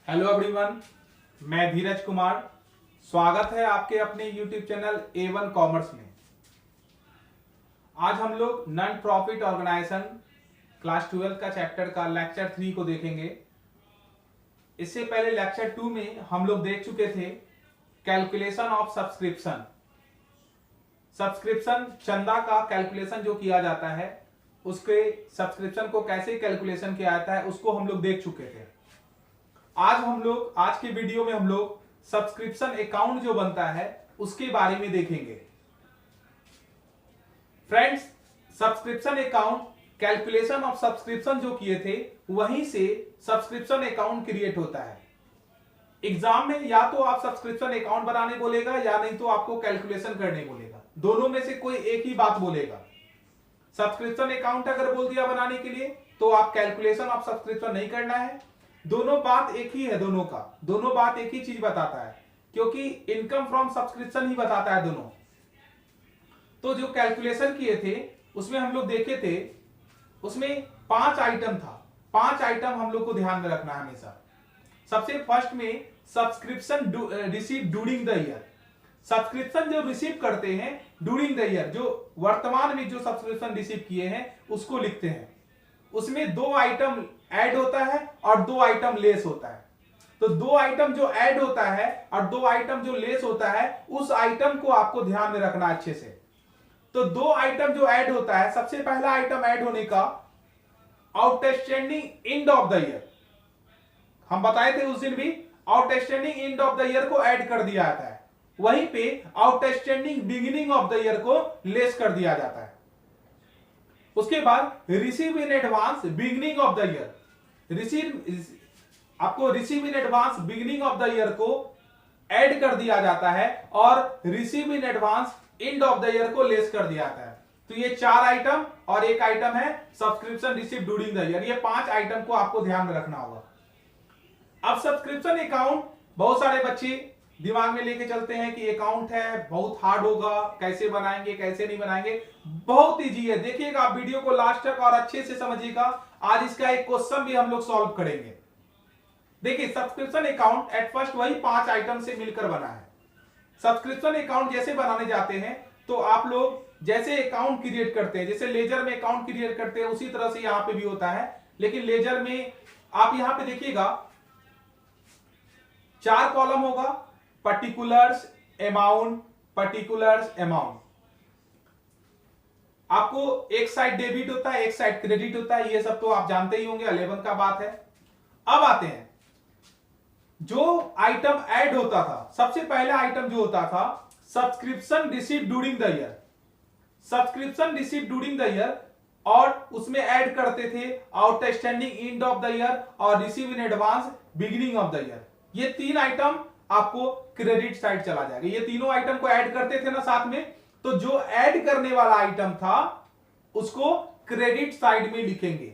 Hello everyone, मैं धीरज कुमार। स्वागत है आपके अपने यूट्यूब चैनल A1 कॉमर्स में। आज हम लोग नॉन प्रॉफिट ऑर्गेनाइजेशन क्लास 12 का चैप्टर का लेक्चर 3 को देखेंगे। इससे पहले लेक्चर 2 में हम लोग देख चुके थे कैलकुलेशन ऑफ सब्सक्रिप्शन। सब्सक्रिप्शन चंदा का कैलकुलेशन जो किया जाता है, उसके सब्सक्रिप्शन को कैसे कैलकुलेशन किया जाता है उसको हम लोग देख चुके थे। आज के वीडियो में हम लोग सब्सक्रिप्शन अकाउंट जो बनता है उसके बारे में देखेंगे। Friends, subscription account calculation of subscription जो किए थे वहीं से सब्सक्रिप्शन अकाउंट क्रिएट होता है। एग्जाम में या तो आप सब्सक्रिप्शन अकाउंट बनाने बोलेगा या नहीं तो आपको कैलकुलेशन करने बोलेगा। दोनों में से कोई एक ही बात बोलेगा। सब्सक्रिप्शन अकाउंट अगर बोल दिया बनाने के लिए तो आप कैलकुलेशन ऑफ सब्सक्रिप्शन नहीं करना है। दोनों बात एक ही है, दोनों बात एक ही चीज बताता है, क्योंकि इनकम फ्रॉम सब्सक्रिप्शन ही बताता है दोनों। तो जो कैलकुलेशन किए थे उसमें हम लोग देखे थे, उसमें 5 आइटम था। 5 आइटम हम लोग को ध्यान में रखना है हमेशा। सबसे फर्स्ट में subscription receive during the year. Subscription जो रिसीव करते हैं ड्यूरिंग द ईयर, जो वर्तमान में जो सब्सक्रिप्शन रिसीव किए हैं उसको लिखते हैं। उसमें 2 आइटम ऐड होता है और 2 आइटम लेस होता है। तो 2 आइटम जो ऐड होता है और 2 आइटम जो लेस होता है, उस आइटम को आपको ध्यान में रखना अच्छे से। तो 2 आइटम जो ऐड होता है, सबसे पहला आइटम ऐड होने का outstanding end of the year. हम बताए थे उस दिन भी, outstanding end of the year को ऐड कर दिया जाता है। वहीं पे outstanding beginning of the year को लेस कर दिया जाता है। उसके बाद receive in advance beginning of the year. आपको receive in advance beginning of the year को ऐड कर दिया जाता है और receive in advance end of the year को लेस कर दिया जाता है। तो ये 4 आइटम और एक आइटम है subscription receive during the year. ये 5 आइटम को आपको ध्यान में रखना होगा। अब सब्सक्रिप्शन अकाउंट बहुत सारे बच्चे दिमाग में लेके चलते हैं कि अकाउंट है बहुत हार्ड होगा, कैसे बनाएंगे कैसे नहीं बनाएंगे। बहुत इजी है, देखिएगा आप वीडियो को लास्ट तक और अच्छे से समझिएगा। आज इसका एक क्वेश्चन भी हम लोग सॉल्व करेंगे। देखिए, सब्सक्रिप्शन अकाउंट एट फर्स्ट वही 5 आइटम से मिलकर बना है। सब्सक्रिप्शन अकाउंट जैसे बनाने जाते हैं तो आप लोग जैसे अकाउंट क्रिएट करते हैं, जैसे लेजर में अकाउंट क्रिएट करते हैं, उसी तरह से यहां पे भी होता है। लेकिन लेजर में आप यहां पे देखिएगा 4 कॉलम होगा, पर्टिकुलर्स अमाउंट, पर्टिकुलर्स अमाउंट। आपको एक साइड डेबिट होता है, एक साइड क्रेडिट होता है। ये सब तो आप जानते ही होंगे, 11 का बात है। अब आते हैं जो आइटम ऐड होता था। सबसे पहला आइटम जो होता था subscription receive during the year. Subscription receive during the year, और उसमें ऐड करते थे outstanding end of the year और receive in advance beginning of the year. ये 3 आइटम आपको क्रेडिट साइड चला जाएगा। ये तीनों आइटम को ऐड करते थे ना साथ में, तो जो ऐड करने वाला आइटम था उसको क्रेडिट साइड में लिखेंगे।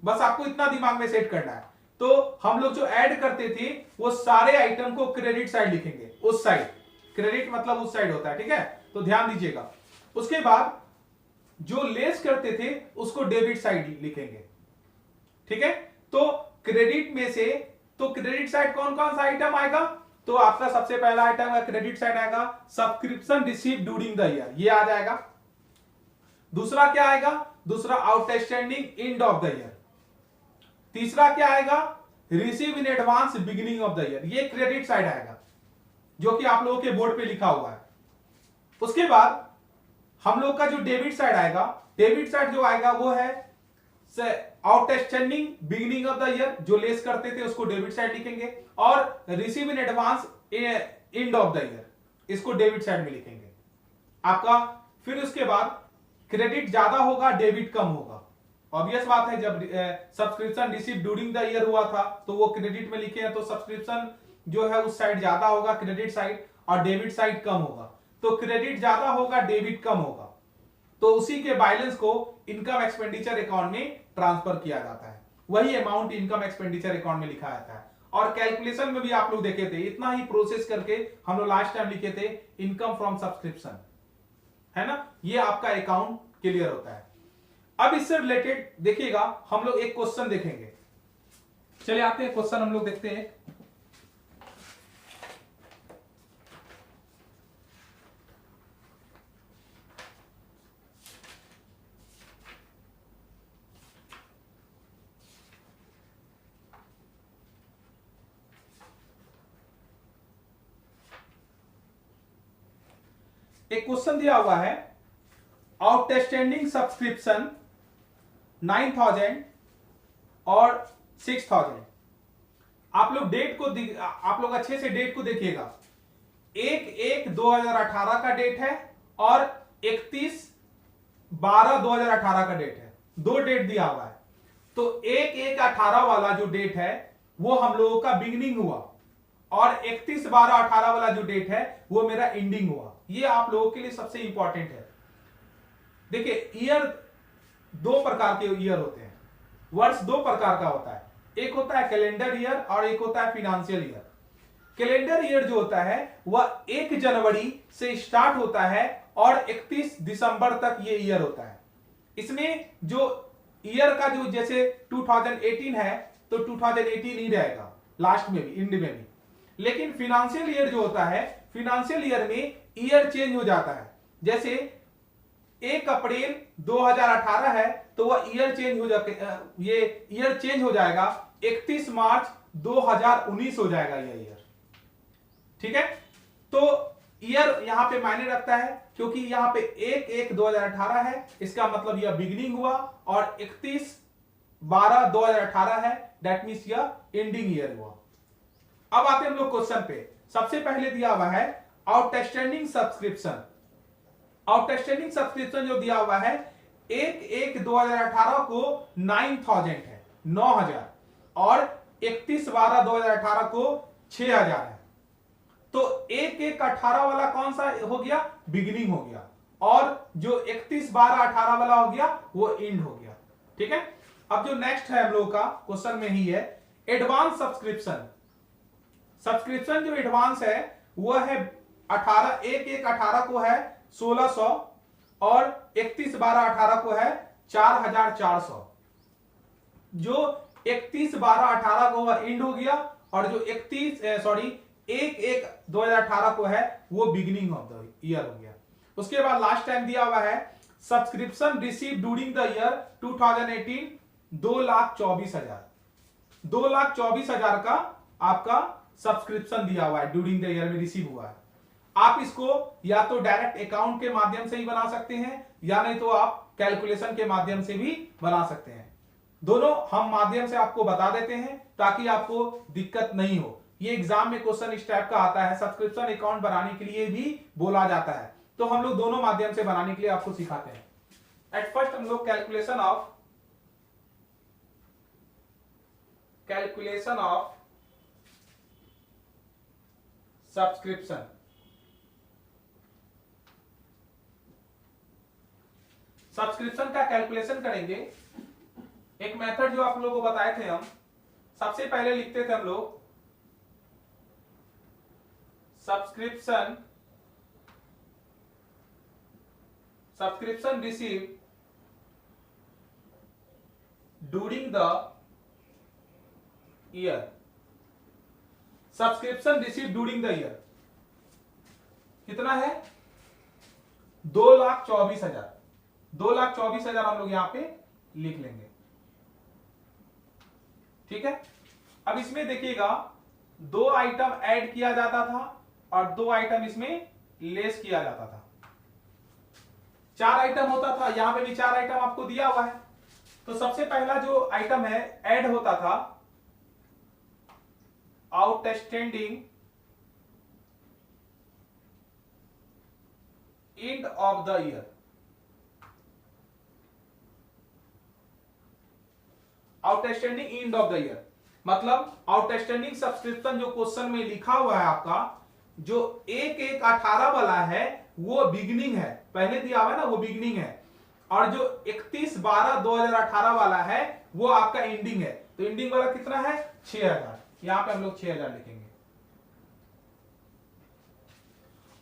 बस आपको इतना दिमाग में सेट करना है। तो हम लोग जो ऐड करते थे वो सारे आइटम को क्रेडिट साइड लिखेंगे, उस साइड। क्रेडिट मतलब उस साइड होता है, ठीक है, तो ध्यान दीजिएगा। उसके बाद जो लेस करते थे उसको डेबिट साइड लिखेंगे, ठीक है। तो क्रेडिट में से तो क्रेडिट साइड कौन कौन सा आइटम आएगा? तो आपका सबसे पहला आइटम है क्रेडिट साइड आएगा subscription receive during the year, ये आ जाएगा। दूसरा क्या आएगा? दूसरा outstanding end of the year. तीसरा क्या आएगा? Receive in advance beginning of the year, ये क्रेडिट साइड आएगा जो कि आप लोगों के बोर्ड पे लिखा हुआ है। उसके बाद हम लोग का जो डेबिट साइड आएगा, डेबिट साइड जो आएगा वो है outstanding beginning of the year, जो लेस करते थे उसको डेबिट साइड लिखेंगे, और receive in advance end of the year, इसको डेबिट साइड में लिखेंगे आपका। फिर उसके बाद क्रेडिट ज्यादा होगा, डेबिट कम होगा। ऑब्वियस बात है, जब subscription receive during the year हुआ था तो वो क्रेडिट में लिखे हैं, तो सब्सक्रिप्शन जो है उस साइड ज्यादा होगा, क्रेडिट साइड, और डेबिट साइड कम होगा। तो क्रेडिट ज्यादा होगा, डेबिट कम होगा, तो उसी के बैलेंस को इनकम एक्सपेंडिचर अकाउंट में ट्रांसफर किया जाता है। वही अमाउंट इनकम एक्सपेंडिचर अकाउंट में लिखा जाता है। और कैलकुलेशन में भी आप लोग देखे थे, इतना ही प्रोसेस करके हम लोग लास्ट टाइम लिखे थे इनकम फ्रॉम सब्सक्रिप्शन, है ना। ये आपका अकाउंट क्लियर होता है। अब इससे रिलेटेड देखिएगा, हम लोग एक क्वेश्चन देखेंगे। चलिए आते हैं क्वेश्चन हम लोग देखते हैं। एक क्वेश्चन दिया हुआ है, आउटस्टैंडिंग सब्सक्रिप्शन 9,000 और 6,000। आप लोग डेट को आप लोग अच्छे से डेट को देखिएगा। 1/1/2018 का डेट है और 31/12/2018 का डेट है। दो डेट दिया हुआ है। तो 1/1/18 वाला जो डेट है वो हम लोगों का बिगिनिंग हुआ और 31/12/18 वाला जो डेट है वो मेरा एंडिंग हुआ। ये आप लोगों के लिए सबसे इंपॉर्टेंट है। देखिए, ईयर दो प्रकार के ईयर होते हैं, वर्ष दो प्रकार का होता है। एक होता है कैलेंडर ईयर और एक होता है फिनेंशियल ईयर। कैलेंडर ईयर जो होता है वह 1 जनवरी से स्टार्ट होता है और 31 दिसंबर तक ये ईयर होता है। इसमें जो ईयर का जो जैसे 2018 है तो 2018 ही रहेगा लास्ट में भी, एंड में भी। लेकिन फिनेंशियल ईयर जो होता है, फिनेंशियल ईयर में ईयर चेंज हो जाता है। जैसे 1 अप्रैल 2018 है तो वह ईयर चेंज हो जाएगा, ये ईयर चेंज हो जाएगा 31 मार्च 2019 हो जाएगा ये ईयर। ठीक है, तो ईयर यहां पे मायने रखता है क्योंकि यहां पे 1/1/2018 है, इसका मतलब यह बिगिनिंग हुआ, और 31/12/2018 है, दैट मींस यह एंडिंग ईयर हुआ। अब आते हैं हम लोग क्वेश्चन पे। सबसे पहले दिया हुआ है आउटस्टैंडिंग सब्सक्रिप्शन। आउटस्टैंडिंग सब्सक्रिप्शन जो दिया हुआ है 1/1/2018 को 9,000 है, 9,000, और 31/12/2018 को 6,000 है। तो 1/1/18 वाला कौन सा हो गया? बिगिनिंग हो गया, और जो 31/12/18 वाला हो गया वो एंड हो गया। ठीक है, अब जो नेक्स्ट है हम लोग का क्वेश्चन में ही है एडवांस सब्सक्रिप्शन। सब्सक्रिप्शन जो एडवांस है वो है 1/1/18 को है 1,600 और 31/12/18 को है 4,400। जो 31/12/18 को वह एंड हो गया, और जो 1/1/2018 को है वो बिगिनिंग ऑफ द ईयर हो गया। उसके बाद लास्ट टाइम दिया हुआ है subscription receive during the year 2018 2,24,000। 2,24,000 का आपका सब्सक्रिप्शन दिया हुआ है, ड्यूरिंग द ईयर में रिसीव हुआ है। आप इसको या तो डायरेक्ट अकाउंट के माध्यम से ही बना सकते हैं, या नहीं तो आप कैलकुलेशन के माध्यम से भी बना सकते हैं। दोनों हम माध्यम से आपको बता देते हैं ताकि आपको दिक्कत नहीं हो। ये एग्जाम में क्वेश्चन इस टाइप का आता है, सब्सक्रिप्शन अकाउंट बनाने के लिए भी बोला जाता है, तो हम लोग दोनों माध्यम से बनाने के लिए आपको सिखाते हैं। एट फर्स्ट हम लोग कैलकुलेशन ऑफ सब्सक्रिप्शन। सब्सक्रिप्शन का कैलकुलेशन करेंगे। एक मेथड जो आप लोगों को बताए थे हम, सबसे पहले लिखते थे हम लोग subscription receive during the year. Subscription receive during the year कितना है? 2,24,000। 2,24,000 हम लोग यहां पे लिख लेंगे। ठीक है, अब इसमें देखिएगा 2 आइटम ऐड किया जाता था और 2 आइटम इसमें लेस किया जाता था। 4 आइटम होता था, यहां पे भी 4 आइटम आपको दिया हुआ है। तो सबसे पहला जो आइटम है ऐड होता था outstanding end of the year. Outstanding end of the year मतलब आउटस्टैंडिंग सब्सक्रिप्शन जो क्वेश्चन में लिखा हुआ है आपका, जो 1/1/18 वाला है वो बिगिनिंग है, पहले दिया हुआ है ना, वो बिगिनिंग है, और जो 31/12/2018 वाला है वो आपका एंडिंग है। तो एंडिंग वाला कितना है? 6,000। यहां पे हम लोग 6,000 लिखेंगे।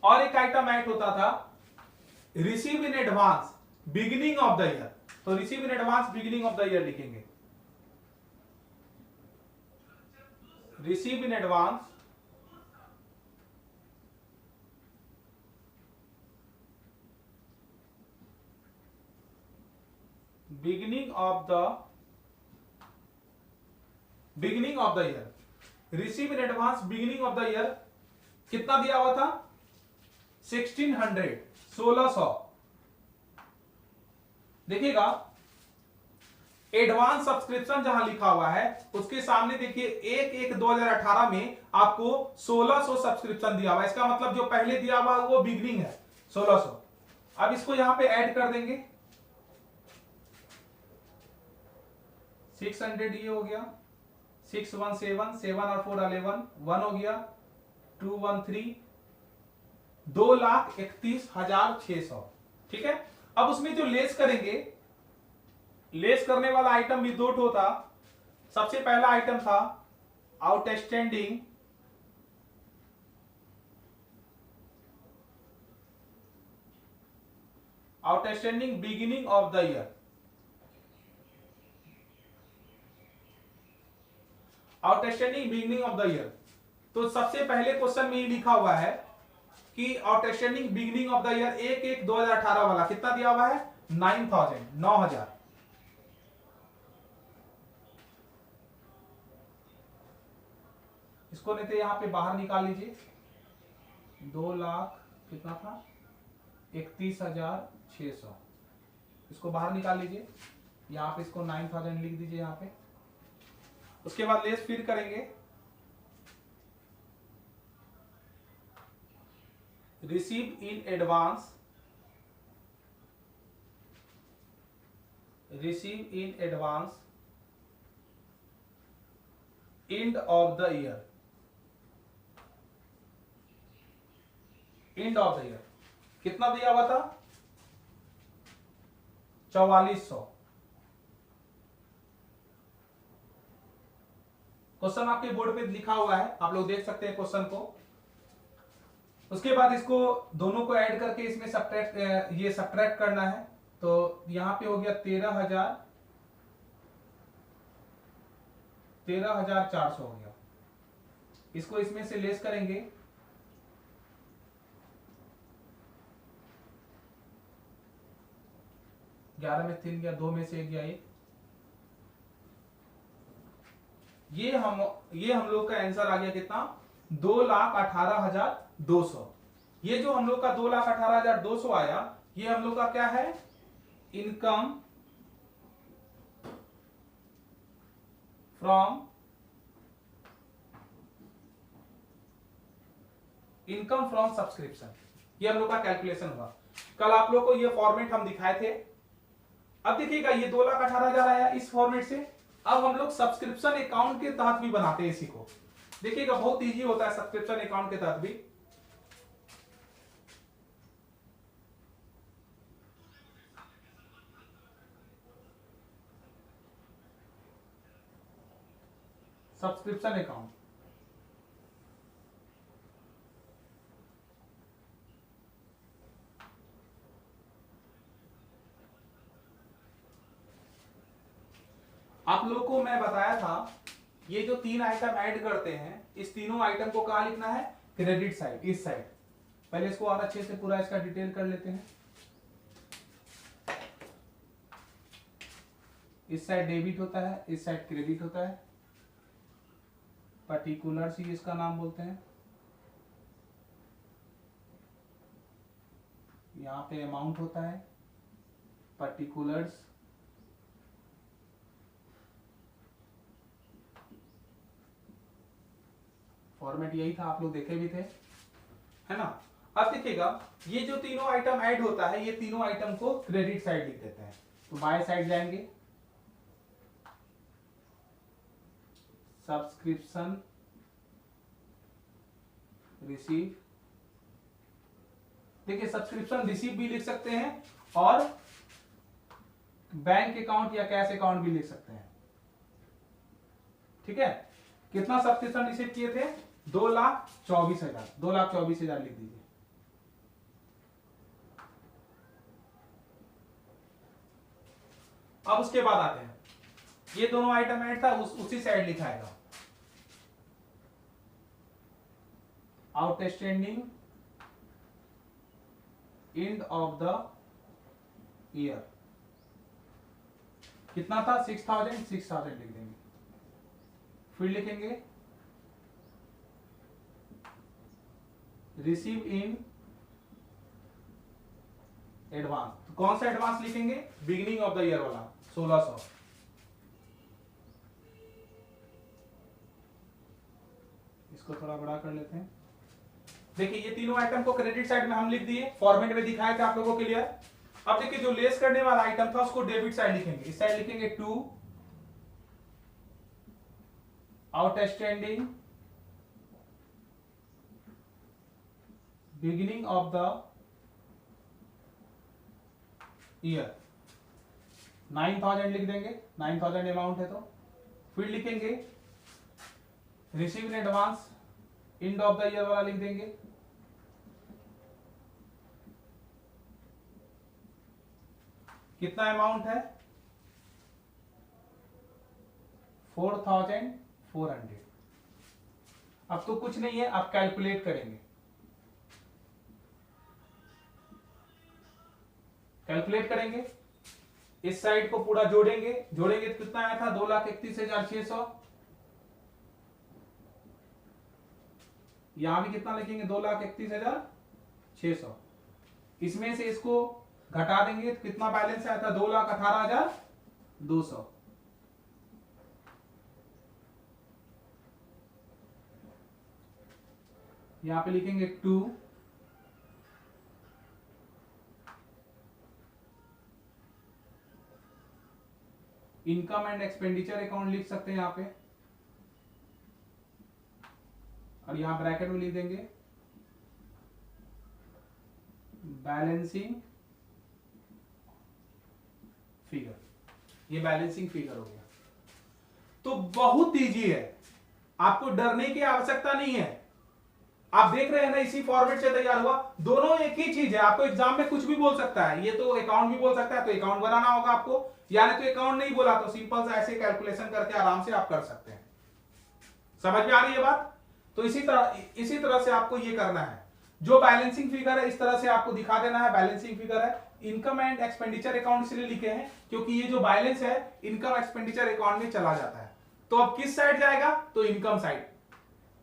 और एक आइटम ऐड होता था receive in advance beginning of the year. तो receive in advance beginning of the year लिखेंगे। Receive in advance beginning of the year. Receive in advance beginning of the year कितना दिया हुआ था? 1600, 1600। देखिएगा एडवांस सब्सक्रिप्शन जहां लिखा हुआ है उसके सामने देखिए 1/1/2018 में आपको 1600 सब्सक्रिप्शन दिया हुआ है। इसका मतलब जो पहले दिया हुआ वो बिगनिंग है 1600। अब इसको यहां पे ऐड कर देंगे 600, ये हो गया 617, 7 और 4 11, 1 हो गया 213, 2,31,600। ठीक है। अब उसमें जो लेस करेंगे, लेस करने वाला आइटम भी दो ठो था। सबसे पहला आइटम था outstanding beginning of the year. Outstanding beginning of the year, तो सबसे पहले क्वेश्चन में ही लिखा हुआ है कि outstanding beginning of the year 1/1/2018 वाला कितना दिया हुआ है? 9,000, 9,000। इसको नहीं तो यहां पे बाहर निकाल लीजिए। 2 लाख कितना था? 31,600। इसको बाहर निकाल लीजिए। यहां पे इसको 9,000 लिख दीजिए यहां पे। उसके बाद लेस फिर करेंगे receive in advance end of the year. And of the year कितना दिया हुआ था? 4400। क्वेश्चन आपके बोर्ड पे लिखा हुआ है, आप लोग देख सकते हैं क्वेश्चन को। उसके बाद इसको दोनों को ऐड करके इसमें सब्ट्रैक्ट करना है। तो यहां पे हो गया 13,400 हो गया। इसको इसमें से लेस करेंगे 11 में 3 गया, 2 में से 1 गया 1। ये हम लोग का आंसर आ गया कितना? 2,18,200। ये जो हम लोग का 2,18,200 आया, ये हम लोग का क्या है? Income from subscription. ये हम लोग का कैलकुलेशन हुआ। कल आप लोग को ये फॉर्मेट हम दिखाए थे। अब देखिएगा ये 2,18,000 आया इस फॉर्मेट से। अब हम लोग सब्सक्रिप्शन अकाउंट के तहत भी बनाते हैं इसी को। देखिएगा बहुत इजी होता है सब्सक्रिप्शन अकाउंट के तहत भी। सब्सक्रिप्शन अकाउंट आप लोग को मैं बताया था, ये जो 3 आइटम ऐड करते हैं, इस तीनों आइटम को कहां लिखना है? क्रेडिट साइड, इस साइड। पहले इसको और अच्छे से पूरा इसका डिटेल कर लेते हैं। इस साइड डेबिट होता है, इस साइड क्रेडिट होता है। पर्टिकुलर्स ही इसका नाम बोलते हैं। यहां पे अमाउंट होता है, पर्टिकुलर्स। फॉर्मेट यही था, आप लोग देखे भी थे, है ना। अब देखिएगा ये जो तीनों आइटम ऐड होता है, ये तीनों आइटम को क्रेडिट साइड लिख देते हैं। तो बाय साइड जाएंगे, सब्सक्रिप्शन रिसीव। देखिए सब्सक्रिप्शन रिसीव भी लिख सकते हैं और बैंक अकाउंट या कैश अकाउंट भी लिख सकते हैं। ठीक है। कितना सब्सक्रिप्शन रिसीव किए थे? 2,24,000। 2,24,000 लिख दीजिए। अब उसके बाद आते हैं, ये दोनों आइटम ऐड था, उसी साइड लिखाएगा। Outstanding end of the year कितना था 6000 6000 लिख देंगे। फिर लिखेंगे रिसीव इन एडवांस। तो कौन सा एडवांस लिखेंगे? बिगिनिंग ऑफ द ईयर वाला 1600। इसको थोड़ा बड़ा कर लेते हैं। देखिए ये तीनों आइटम को क्रेडिट साइड में हम लिख दिए, फॉर्मेट में दिखाए थे आप लोगों के लिए। अब देखिए जो लेस करने वाला आइटम था उसको डेबिट साइड लिखेंगे। इस साइड लिखेंगे to outstanding beginning of the year 9000 लिख देंगे, 9000 अमाउंट है तो। फिर लिखेंगे receive in advance end of the year वाला लिख देंगे। कितना अमाउंट है? 4400। अब तो कुछ नहीं है, आप कैलकुलेट करेंगे। कैलकुलेट करेंगे, इस साइड को पूरा जोड़ेंगे तो कितना आया था? 2,31,600। यहां भी कितना लिखेंगे? 2,31,600। इसमें से इसको घटा देंगे तो कितना बैलेंस आया था? 2,18,200। यहां पे लिखेंगे 2 इनकम एंड एक्सपेंडिचर अकाउंट लिख सकते हैं यहां पे, और यहां ब्रैकेट में लिख देंगे बैलेंसिंग फिगर। ये बैलेंसिंग फिगर हो गया। तो बहुत इजी है, आपको डरने की आवश्यकता नहीं है। आप देख रहे हैं ना, इसी फॉर्मेट से तैयार हुआ। दोनों एक ही चीज है। आपको एग्जाम में कुछ भी बोल सकता है, ये तो अकाउंट भी बोल सकता है, तो अकाउंट बनाना होगा आपको, यानी तो अकाउंट नहीं बोला तो सिंपल सा ऐसे कैलकुलेशन करके आराम से आप कर सकते हैं। समझ में आ रही है बात? तो इसी तरह से आपको ये करना है। जो बैलेंसिंग फिगर है इस तरह से आपको दिखा देना है। बैलेंसिंग फिगर है, इनकम एंड एक्सपेंडिचर अकाउंट इसलिए लिखे हैं क्योंकि ये जो बैलेंस है इनकम एक्सपेंडिचर अकाउंट में चला जाता है। तो अब किस साइड जाएगा? तो इनकम साइड।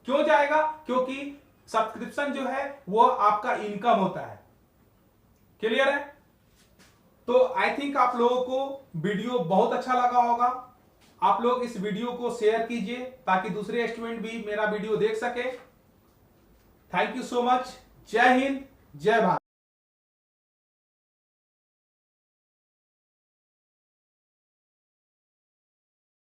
क्यों जाएगा? क्योंकि सब्सक्रिप्शन जो है वो आपका इनकम होता है। क्लियर है? तो आई थिंक आप लोगों को वीडियो बहुत अच्छा लगा होगा। आप लोग इस वीडियो को शेयर कीजिए ताकि दूसरे स्टूडेंट भी मेरा वीडियो देख सके। Thank you so much. जय हिंद, जय भारत।